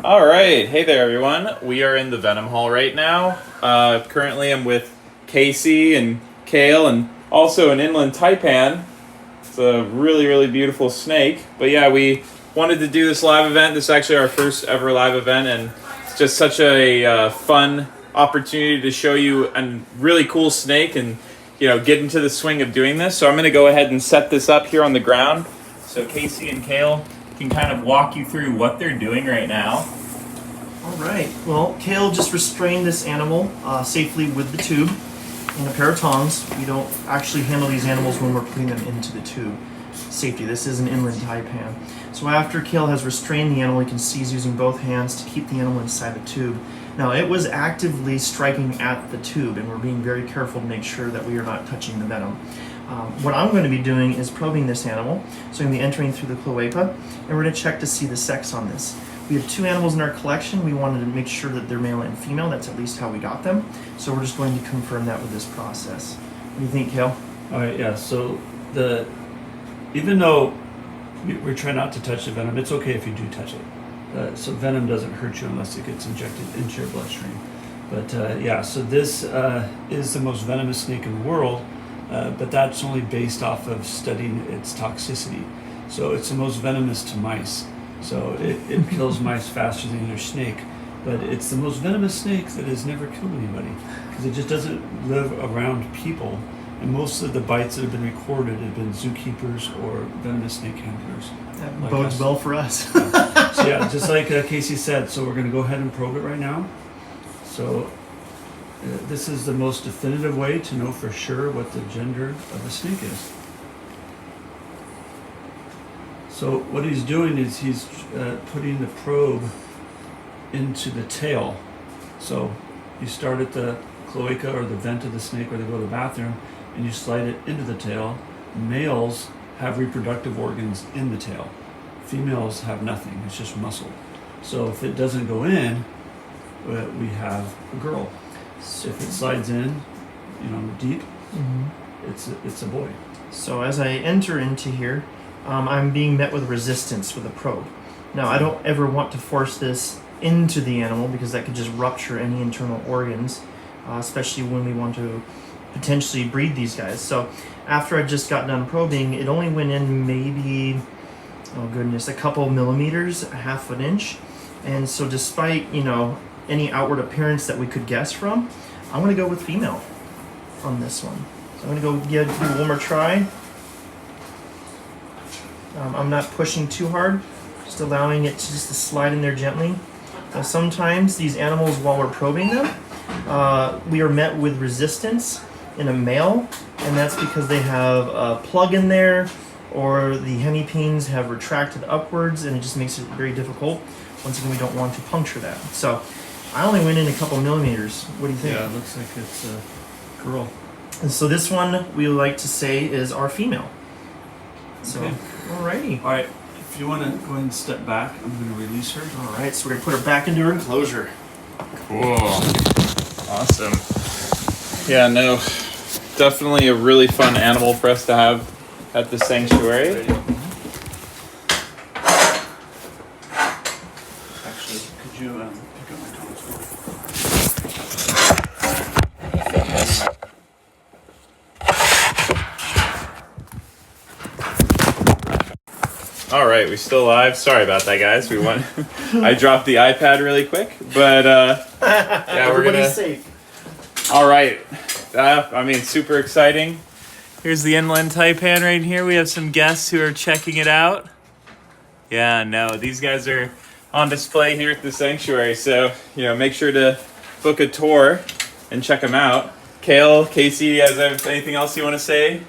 All right, hey there, everyone. We are in the Venom Hall right now. Currently, I'm with Casey and Cale, and also an Inland Taipan. It's a really, really beautiful snake. But yeah, we wanted to do this live event. This is actually our first ever live event, and it's just such a fun opportunity to show you a really cool snake and get into the swing of doing this. So I'm going to go ahead and set this up here on the ground, so Casey and Cale can kind of walk you through what they're doing right now. All right. Well, Cale just restrained this animal safely with the tube and a pair of tongs. We don't actually handle these animals when we're putting them into the tube. Safety. This is an Inland Taipan. So after Cale has restrained the animal, you can see he's using both hands to keep the animal inside the tube. Now, it was actively striking at the tube, and we're being very careful to make sure that we are not touching the venom. What I'm going to be doing is probing this animal. So I'm going to be entering through the cloaca, and we're going to check to see the sex on this. We have two animals in our collection. We wanted to make sure that they're male and female. That's at least how we got them. So we're just going to confirm that with this process. What do you think, Cale? All right, yeah. So even though we're trying not to touch the venom, it's okay if you do touch it. So venom doesn't hurt you unless it gets injected into your bloodstream. But yeah, so this is the most venomous snake in the world, but that's only based off of studying its toxicity. So it's the most venomous to mice. So it kills mice faster than your snake, but it's the most venomous snake that has never killed anybody because it just doesn't live around people. And most of the bites that have been recorded have been zookeepers or venomous snake handlers. That bodes well for us. So yeah, just like Casey said, so we're going to go ahead and probe it right now. So this is the most definitive way to know for sure what the gender of the snake is. So what he's doing is he's putting the probe into the tail. So you start at the cloaca or the vent of the snake where they go to the bathroom, and you slide it into the tail. Males have reproductive organs in the tail. Females have nothing. It's just muscle. So if it doesn't go in, we have a girl. So if it slides in, deep, it's a boy. So as I enter into here, I'm being met with resistance with the probe. Now, I don't ever want to force this into the animal because that could just rupture any internal organs, especially when we want to potentially breed these guys. So after I just got done probing, it only went in maybe, oh goodness, a couple millimeters, a half an inch. And so despite, any outward appearance that we could guess from, I'm going to go with female on this one. So I'm going to do one more try. I'm not pushing too hard, just allowing it to slide in there gently. Now, sometimes these animals, while we're probing them, we are met with resistance in a male, and that's because they have a plug in there, or the hemipenes have retracted upwards, and it just makes it very difficult. Once again, we don't want to puncture that. So I only went in a couple millimeters. What do you think? Yeah, it looks like it's a girl. And so this one we would like to say is our female. So, okay. Alrighty. All right, if you want to go ahead and step back, I'm going to release her. All right, so we're going to put her back into her enclosure. Cool. Awesome. Yeah, no, definitely a really fun animal for us to have at the sanctuary. Actually, could you pick up my tongs for me? All right, we still live. Sorry about that, guys. I dropped the iPad really quick, but yeah, we're gonna. Safe. All right. Super exciting. Here's the Inland Taipan right here. We have some guests who are checking it out. Yeah, no, these guys are on display here at the sanctuary. So, make sure to book a tour and check them out. Cale, Casey, you guys have anything else you want to say?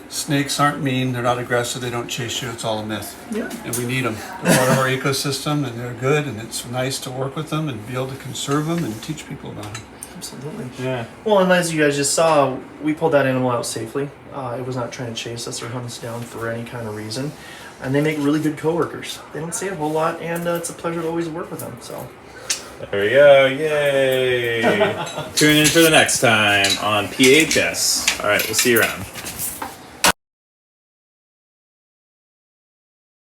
Snakes aren't mean, they're not aggressive, they don't chase you, it's all a myth. Yeah. And we need them. They're part of our ecosystem, and they're good, and it's nice to work with them and be able to conserve them and teach people about them. Absolutely. Yeah. Well, and as you guys just saw, we pulled that animal out safely. It was not trying to chase us or hunt us down for any kind of reason. And they make really good coworkers. They don't say a whole lot, and it's a pleasure to always work with them. So. There we go. Yay. Tune in for the next time on PHS. All right, we'll see you around.